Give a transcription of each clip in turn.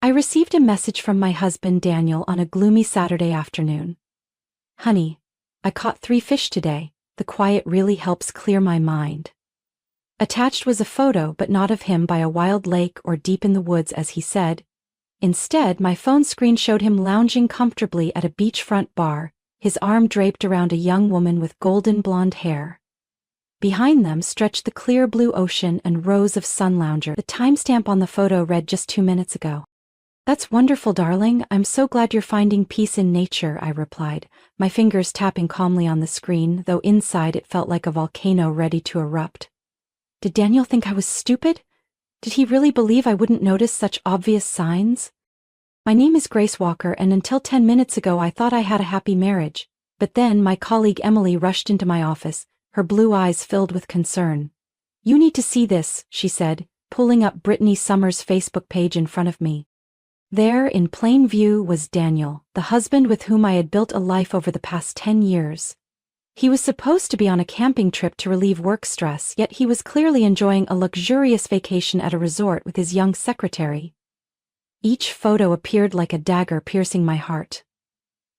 I received a message from my husband Daniel on a gloomy Saturday afternoon. Honey, I caught 3 fish today. The quiet really helps clear my mind. Attached was a photo, but not of him by a wild lake or deep in the woods as he said. Instead, my phone screen showed him lounging comfortably at a beachfront bar, his arm draped around a young woman with golden blonde hair. Behind them stretched the clear blue ocean and rows of sun lounger. The timestamp on the photo read just 2 minutes ago. That's wonderful, darling. I'm so glad you're finding peace in nature, I replied, my fingers tapping calmly on the screen, though inside it felt like a volcano ready to erupt. Did Daniel think I was stupid? Did he really believe I wouldn't notice such obvious signs? My name is Grace Walker, and until 10 minutes ago I thought I had a happy marriage. But then my colleague Emily rushed into my office, her blue eyes filled with concern. You need to see this, she said, pulling up Brittany Summers' Facebook page in front of me. There, in plain view, was Daniel, the husband with whom I had built a life over the past 10 years. He was supposed to be on a camping trip to relieve work stress, yet he was clearly enjoying a luxurious vacation at a resort with his young secretary. Each photo appeared like a dagger piercing my heart.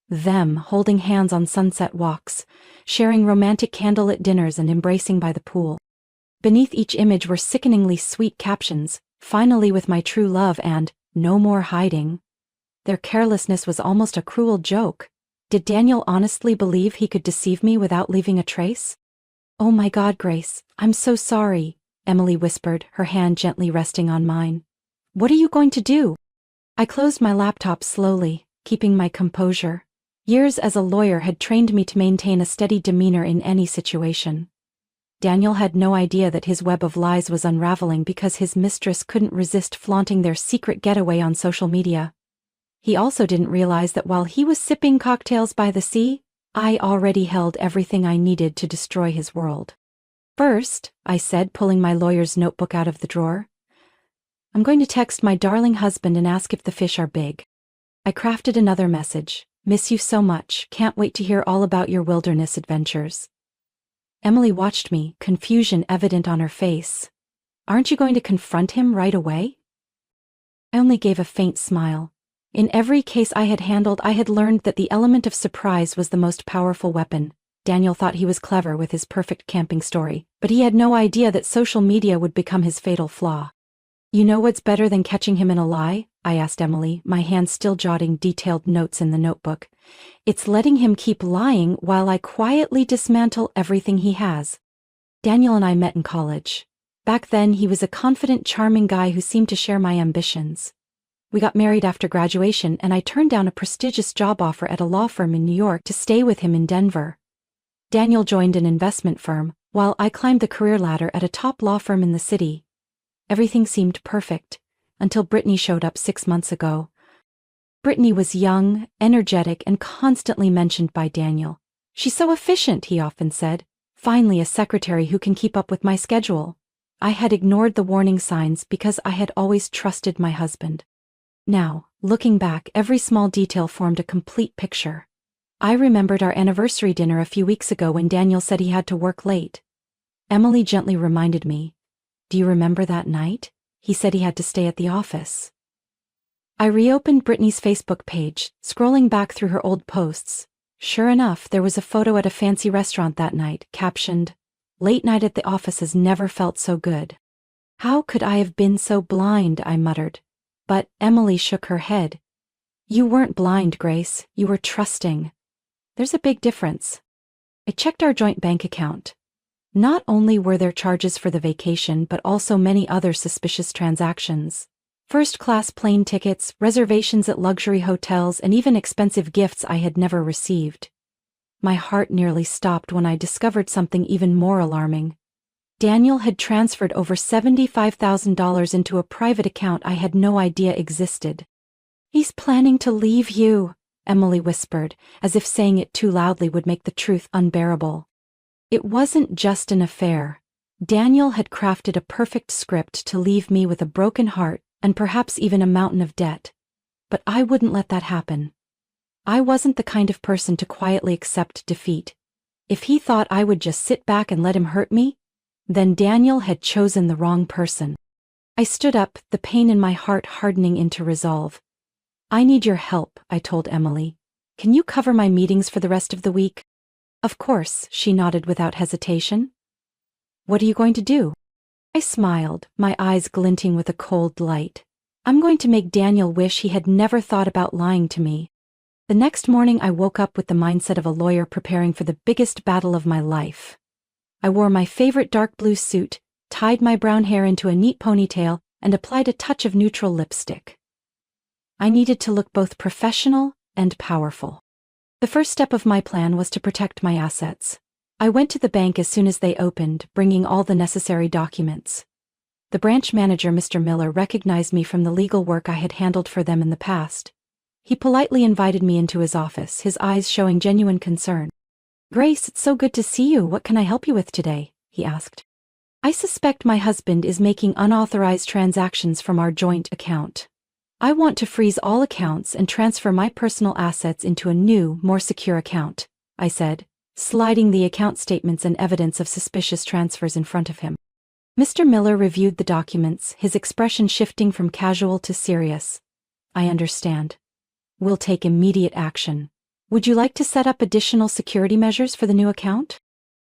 Them holding hands on sunset walks, sharing romantic candlelit dinners and embracing by the pool. Beneath each image were sickeningly sweet captions, "Finally with my true love" and "No more hiding." Their carelessness was almost a cruel joke. Did Daniel honestly believe he could deceive me without leaving a trace? Oh my God, Grace, I'm so sorry, Emily whispered, her hand gently resting on mine. What are you going to do? I closed my laptop slowly, keeping my composure. Years as a lawyer had trained me to maintain a steady demeanor in any situation. Daniel had no idea that his web of lies was unraveling because his mistress couldn't resist flaunting their secret getaway on social media. He also didn't realize that while he was sipping cocktails by the sea, I already held everything I needed to destroy his world. First, I said, pulling my lawyer's notebook out of the drawer, I'm going to text my darling husband and ask if the fish are big. I crafted another message. Miss you so much, can't wait to hear all about your wilderness adventures. Emily watched me, confusion evident on her face. Aren't you going to confront him right away? I only gave a faint smile. In every case I had handled, I had learned that the element of surprise was the most powerful weapon. Daniel thought he was clever with his perfect camping story, but he had no idea that social media would become his fatal flaw. You know what's better than catching him in a lie? I asked Emily, my hand still jotting detailed notes in the notebook. It's letting him keep lying while I quietly dismantle everything he has. Daniel and I met in college. Back then he was a confident, charming guy who seemed to share my ambitions. We got married after graduation, and I turned down a prestigious job offer at a law firm in New York to stay with him in Denver. Daniel joined an investment firm, while I climbed the career ladder at a top law firm in the city. Everything seemed perfect, until Brittany showed up 6 months ago. Brittany was young, energetic, and constantly mentioned by Daniel. She's so efficient, he often said. Finally, a secretary who can keep up with my schedule. I had ignored the warning signs because I had always trusted my husband. Now, looking back, every small detail formed a complete picture. I remembered our anniversary dinner a few weeks ago when Daniel said he had to work late. Emily gently reminded me, "Do you remember that night? He said he had to stay at the office." I reopened Brittany's Facebook page, scrolling back through her old posts. Sure enough, there was a photo at a fancy restaurant that night, captioned, "Late night at the office has never felt so good." How could I have been so blind, I muttered. But Emily shook her head. You weren't blind, Grace, you were trusting. There's a big difference. I checked our joint bank account. Not only were there charges for the vacation, but also many other suspicious transactions. First-class plane tickets, reservations at luxury hotels, and even expensive gifts I had never received. My heart nearly stopped when I discovered something even more alarming. Daniel had transferred over $75,000 into a private account I had no idea existed. He's planning to leave you, Emily whispered, as if saying it too loudly would make the truth unbearable. It wasn't just an affair. Daniel had crafted a perfect script to leave me with a broken heart and perhaps even a mountain of debt. But I wouldn't let that happen. I wasn't the kind of person to quietly accept defeat. If he thought I would just sit back and let him hurt me, then Daniel had chosen the wrong person. I stood up, the pain in my heart hardening into resolve. I need your help, I told Emily. Can you cover my meetings for the rest of the week? Of course, she nodded without hesitation. What are you going to do? I smiled, my eyes glinting with a cold light. I'm going to make Daniel wish he had never thought about lying to me. The next morning I woke up with the mindset of a lawyer preparing for the biggest battle of my life. I wore my favorite dark blue suit, tied my brown hair into a neat ponytail, and applied a touch of neutral lipstick. I needed to look both professional and powerful. The first step of my plan was to protect my assets. I went to the bank as soon as they opened, bringing all the necessary documents. The branch manager, Mr. Miller, recognized me from the legal work I had handled for them in the past. He politely invited me into his office, his eyes showing genuine concern. "Grace, it's so good to see you. What can I help you with today?" he asked. "I suspect my husband is making unauthorized transactions from our joint account. I want to freeze all accounts and transfer my personal assets into a new, more secure account," I said, sliding the account statements and evidence of suspicious transfers in front of him. Mr. Miller reviewed the documents, his expression shifting from casual to serious. "I understand. We'll take immediate action. Would you like to set up additional security measures for the new account?"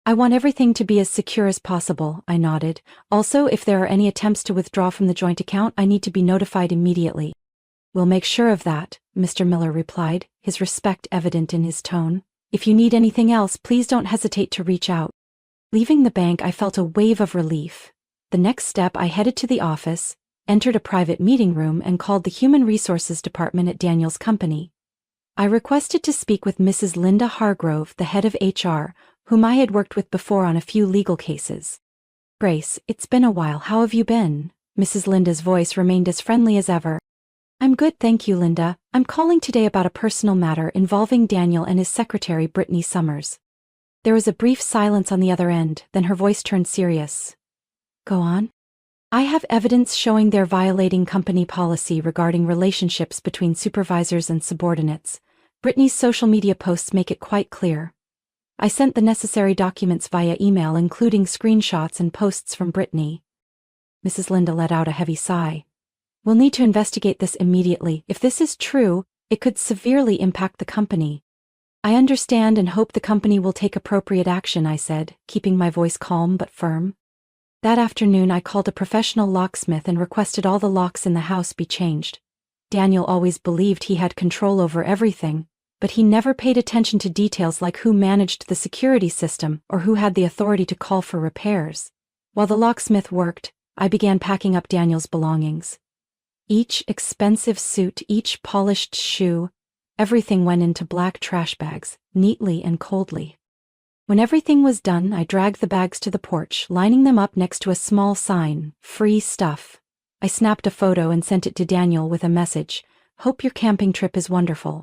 "I want everything to be as secure as possible," I nodded. "Also, if there are any attempts to withdraw from the joint account, I need to be notified immediately." "We'll make sure of that," Mr. Miller replied, his respect evident in his tone. "If you need anything else, please don't hesitate to reach out." Leaving the bank, I felt a wave of relief. The next step, I headed to the office, entered a private meeting room, and called the Human Resources Department at Daniel's company. I requested to speak with Mrs. Linda Hargrove, the head of HR, whom I had worked with before on a few legal cases. "Grace, it's been a while. How have you been?" Mrs. Linda's voice remained as friendly as ever. "I'm good, thank you, Linda. I'm calling today about a personal matter involving Daniel and his secretary, Brittany Summers." There was a brief silence on the other end, then her voice turned serious. "Go on." "I have evidence showing they're violating company policy regarding relationships between supervisors and subordinates. Brittany's social media posts make it quite clear. I sent the necessary documents via email, including screenshots and posts from Brittany." Mrs. Linda let out a heavy sigh. "We'll need to investigate this immediately. If this is true, it could severely impact the company." "I understand and hope the company will take appropriate action," I said, keeping my voice calm but firm. That afternoon, I called a professional locksmith and requested all the locks in the house be changed. Daniel always believed he had control over everything, but he never paid attention to details like who managed the security system or who had the authority to call for repairs. While the locksmith worked, I began packing up Daniel's belongings. Each expensive suit, each polished shoe, everything went into black trash bags, neatly and coldly. When everything was done, I dragged the bags to the porch, lining them up next to a small sign, "Free Stuff." I snapped a photo and sent it to Daniel with a message, "Hope your camping trip is wonderful."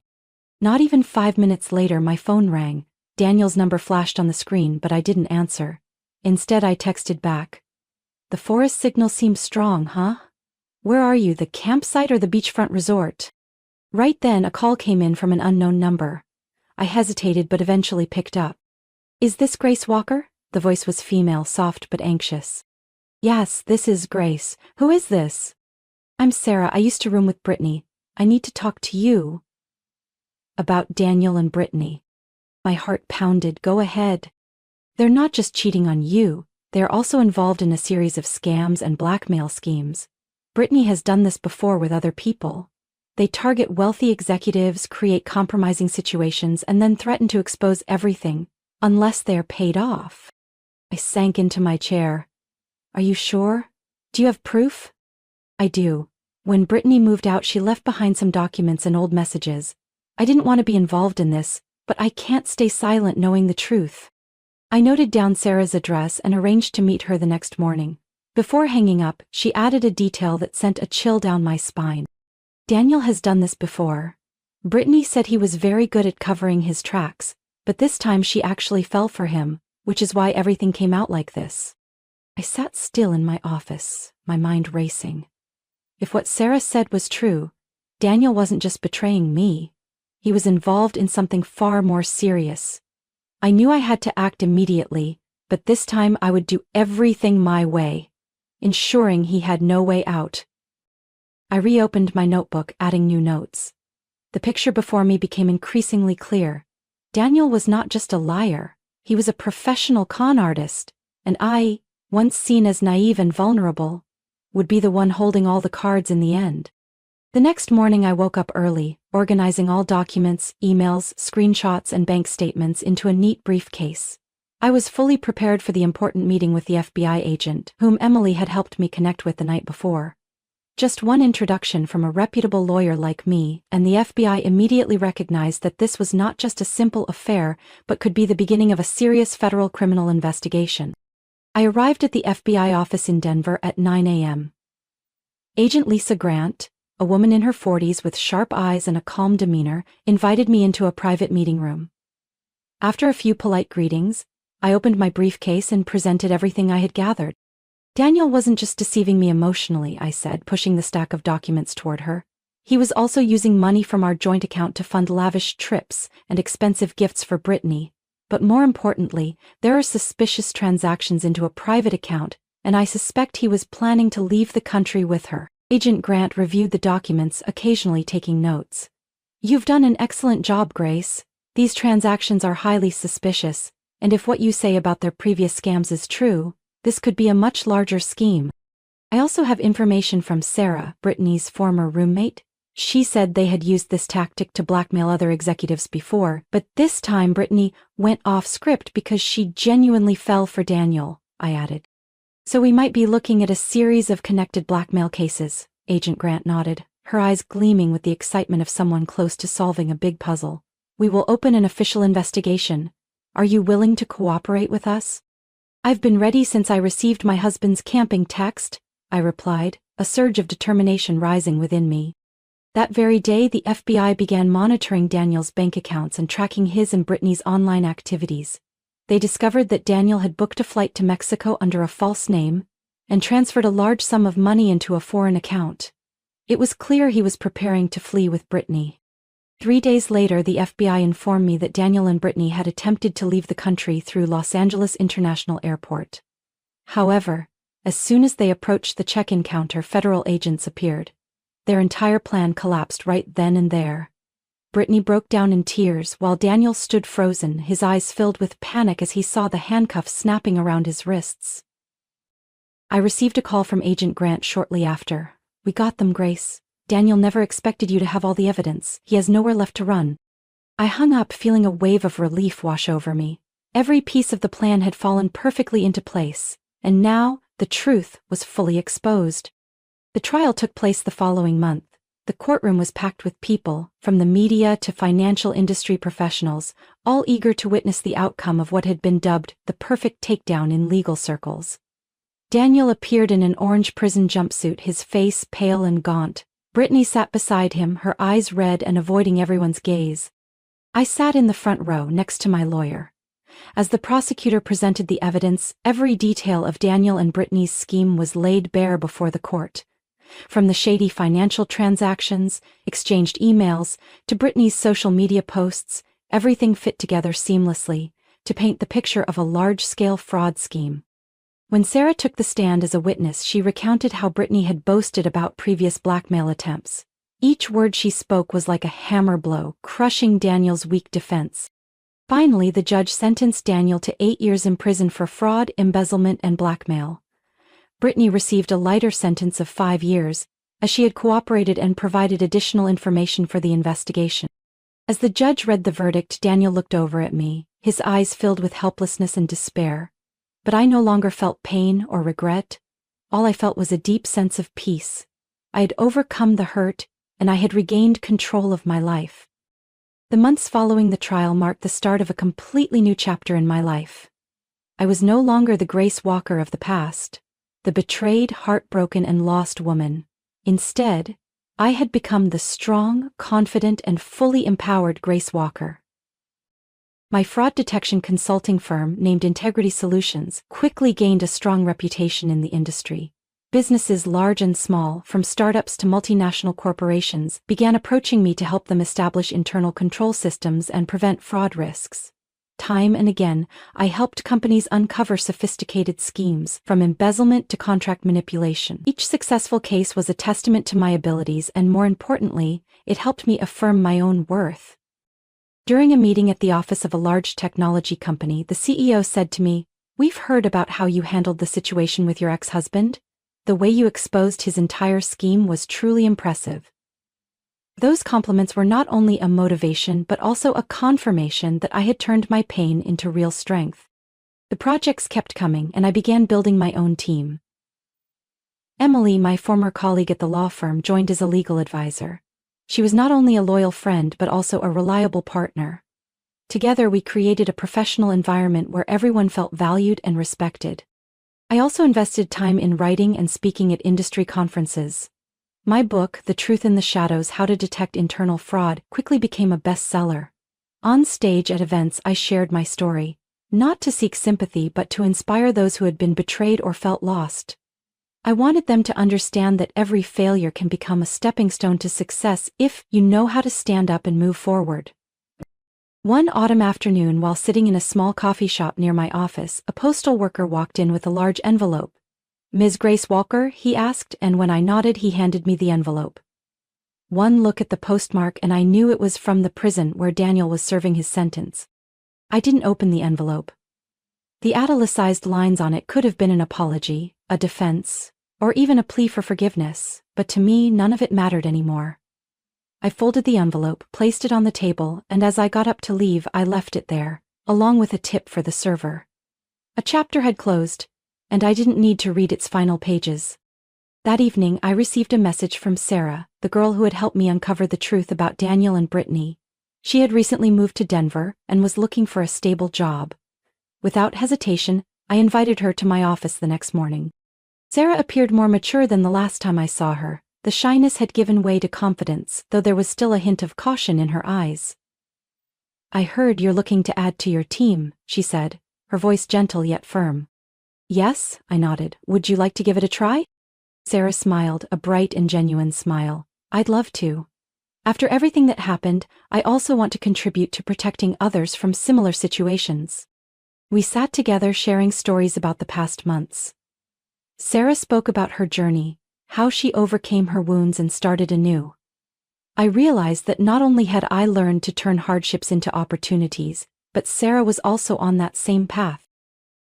Not even 5 minutes later, my phone rang. Daniel's number flashed on the screen, but I didn't answer. Instead, I texted back, "The forest signal seems strong, huh? Where are you, the campsite or the beachfront resort?" Right then, a call came in from an unknown number. I hesitated but eventually picked up. "Is this Grace Walker?" The voice was female, soft but anxious. "Yes, this is Grace. Who is this?" "I'm Sarah. I used to room with Brittany. I need to talk to you." "About Daniel and Brittany." My heart pounded. "Go ahead." "They're not just cheating on you, they're also involved in a series of scams and blackmail schemes. Brittany has done this before with other people. They target wealthy executives, create compromising situations, and then threaten to expose everything, unless they are paid off." I sank into my chair. "Are you sure? Do you have proof?" "I do. When Brittany moved out, she left behind some documents and old messages. I didn't want to be involved in this, but I can't stay silent knowing the truth." I noted down Sarah's address and arranged to meet her the next morning. Before hanging up, she added a detail that sent a chill down my spine. "Daniel has done this before. Brittany said he was very good at covering his tracks, but this time she actually fell for him, which is why everything came out like this." I sat still in my office, my mind racing. If what Sarah said was true, Daniel wasn't just betraying me. He was involved in something far more serious. I knew I had to act immediately, but this time I would do everything my way. ensuring he had no way out. I reopened my notebook, adding new notes. The picture before me became increasingly clear. Daniel was not just a liar, he was a professional con artist, and I, once seen as naive and vulnerable, would be the one holding all the cards in the end. The next morning I woke up early, organizing all documents, emails, screenshots, and bank statements into a neat briefcase. I was fully prepared for the important meeting with the FBI agent, whom Emily had helped me connect with the night before. Just one introduction from a reputable lawyer like me, and the FBI immediately recognized that this was not just a simple affair, but could be the beginning of a serious federal criminal investigation. I arrived at the FBI office in Denver at 9 a.m. Agent Lisa Grant, a woman in her 40s with sharp eyes and a calm demeanor, invited me into a private meeting room. After a few polite greetings, I opened my briefcase and presented everything I had gathered. Daniel wasn't just deceiving me emotionally, I said, pushing the stack of documents toward her. He was also using money from our joint account to fund lavish trips and expensive gifts for Brittany. But more importantly, there are suspicious transactions into a private account, and I suspect he was planning to leave the country with her. Agent Grant reviewed the documents, occasionally taking notes. You've done an excellent job, Grace. These transactions are highly suspicious, and if what you say about their previous scams is true, this could be a much larger scheme. I also have information from Sarah, Brittany's former roommate. She said they had used this tactic to blackmail other executives before, but this time Brittany went off script because she genuinely fell for Daniel, I added. So we might be looking at a series of connected blackmail cases, Agent Grant nodded, her eyes gleaming with the excitement of someone close to solving a big puzzle. We will open an official investigation. Are you willing to cooperate with us? I've been ready since I received my husband's camping text, I replied, a surge of determination rising within me. That very day the FBI began monitoring Daniel's bank accounts and tracking his and Brittany's online activities. They discovered that Daniel had booked a flight to Mexico under a false name and transferred a large sum of money into a foreign account. It was clear he was preparing to flee with Brittany. 3 days later, the FBI informed me that Daniel and Brittany had attempted to leave the country through Los Angeles International Airport. However, as soon as they approached the check-in counter, federal agents appeared. Their entire plan collapsed right then and there. Brittany broke down in tears while Daniel stood frozen, his eyes filled with panic as he saw the handcuffs snapping around his wrists. I received a call from Agent Grant shortly after. We got them, Grace. Daniel never expected you to have all the evidence. He has nowhere left to run. I hung up, feeling a wave of relief wash over me. Every piece of the plan had fallen perfectly into place, and now the truth was fully exposed. The trial took place the following month. The courtroom was packed with people, from the media to financial industry professionals, all eager to witness the outcome of what had been dubbed the perfect takedown in legal circles. Daniel appeared in an orange prison jumpsuit, his face pale and gaunt. Brittany sat beside him, her eyes red and avoiding everyone's gaze. I sat in the front row next to my lawyer. As the prosecutor presented the evidence, every detail of Daniel and Brittany's scheme was laid bare before the court. From the shady financial transactions, exchanged emails, to Brittany's social media posts, everything fit together seamlessly to paint the picture of a large-scale fraud scheme. When Sarah took the stand as a witness, she recounted how Brittany had boasted about previous blackmail attempts. Each word she spoke was like a hammer blow, crushing Daniel's weak defense. Finally, the judge sentenced Daniel to 8 years in prison for fraud, embezzlement, and blackmail. Brittany received a lighter sentence of 5 years, as she had cooperated and provided additional information for the investigation. As the judge read the verdict, Daniel looked over at me, his eyes filled with helplessness and despair. But I no longer felt pain or regret. All I felt was a deep sense of peace. I had overcome the hurt, and I had regained control of my life. The months following the trial marked the start of a completely new chapter in my life. I was no longer the Grace Walker of the past, the betrayed, heartbroken, and lost woman. Instead, I had become the strong, confident, and fully empowered Grace Walker. My fraud detection consulting firm, named Integrity Solutions, quickly gained a strong reputation in the industry. Businesses large and small, from startups to multinational corporations, began approaching me to help them establish internal control systems and prevent fraud risks. Time and again, I helped companies uncover sophisticated schemes, from embezzlement to contract manipulation. Each successful case was a testament to my abilities, and more importantly, it helped me affirm my own worth. During a meeting at the office of a large technology company, the CEO said to me, "We've heard about how you handled the situation with your ex-husband. The way you exposed his entire scheme was truly impressive." Those compliments were not only a motivation but also a confirmation that I had turned my pain into real strength. The projects kept coming, and I began building my own team. Emily, my former colleague at the law firm, joined as a legal advisor. She was not only a loyal friend but also a reliable partner. Together we created a professional environment where everyone felt valued and respected. I also invested time in writing and speaking at industry conferences. My book, The Truth in the Shadows: How to Detect Internal Fraud, quickly became a bestseller. On stage at events, I shared my story, not to seek sympathy but to inspire those who had been betrayed or felt lost. I wanted them to understand that every failure can become a stepping stone to success if you know how to stand up and move forward. One autumn afternoon, while sitting in a small coffee shop near my office, a postal worker walked in with a large envelope. "Ms. Grace Walker?" he asked, and when I nodded, he handed me the envelope. One look at the postmark and I knew it was from the prison where Daniel was serving his sentence. I didn't open the envelope. The italicized lines on it could have been an apology, a defense, or even a plea for forgiveness, but to me none of it mattered anymore. I folded the envelope, placed it on the table, and as I got up to leave, I left it there, along with a tip for the server. A chapter had closed, and I didn't need to read its final pages. That evening, I received a message from Sarah, the girl who had helped me uncover the truth about Daniel and Brittany. She had recently moved to Denver and was looking for a stable job. Without hesitation, I invited her to my office the next morning. Sarah appeared more mature than the last time I saw her. The shyness had given way to confidence, though there was still a hint of caution in her eyes. "I heard you're looking to add to your team," she said, her voice gentle yet firm. "Yes," I nodded. "Would you like to give it a try?" Sarah smiled, a bright and genuine smile. "I'd love to. After everything that happened, I also want to contribute to protecting others from similar situations." We sat together sharing stories about the past months. Sarah spoke about her journey, how she overcame her wounds and started anew. I realized that not only had I learned to turn hardships into opportunities, but Sarah was also on that same path.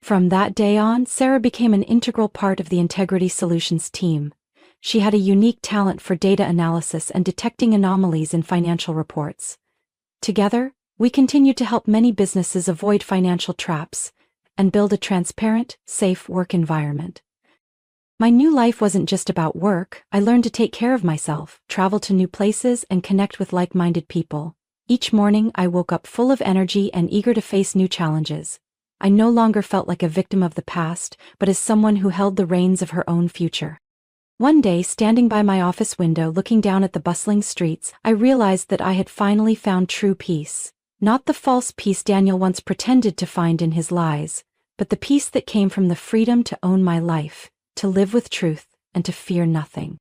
From that day on, Sarah became an integral part of the Integrity Solutions team. She had a unique talent for data analysis and detecting anomalies in financial reports. Together, we continued to help many businesses avoid financial traps and build a transparent, safe work environment. My new life wasn't just about work. I learned to take care of myself, travel to new places, and connect with like-minded people. Each morning, I woke up full of energy and eager to face new challenges. I no longer felt like a victim of the past, but as someone who held the reins of her own future. One day, standing by my office window looking down at the bustling streets, I realized that I had finally found true peace. Not the false peace Daniel once pretended to find in his lies, but the peace that came from the freedom to own my life, to live with truth, and to fear nothing.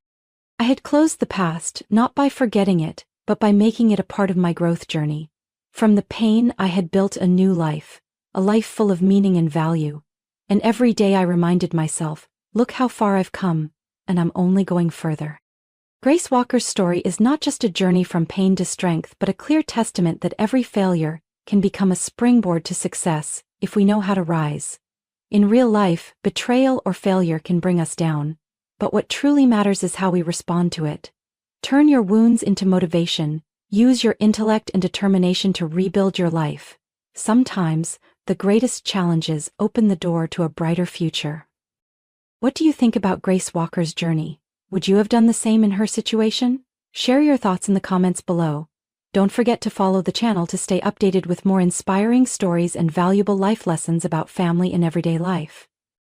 I had closed the past, not by forgetting it, but by making it a part of my growth journey. From the pain, I had built a new life, a life full of meaning and value. And every day I reminded myself, look how far I've come, and I'm only going further. Grace Walker's story is not just a journey from pain to strength, but a clear testament that every failure can become a springboard to success if we know how to rise. In real life, betrayal or failure can bring us down, but what truly matters is how we respond to it. Turn your wounds into motivation. Use your intellect and determination to rebuild your life. Sometimes, the greatest challenges open the door to a brighter future. What do you think about Grace Walker's journey? Would you have done the same in her situation? Share your thoughts in the comments below. Don't forget to follow the channel to stay updated with more inspiring stories and valuable life lessons about family and everyday life.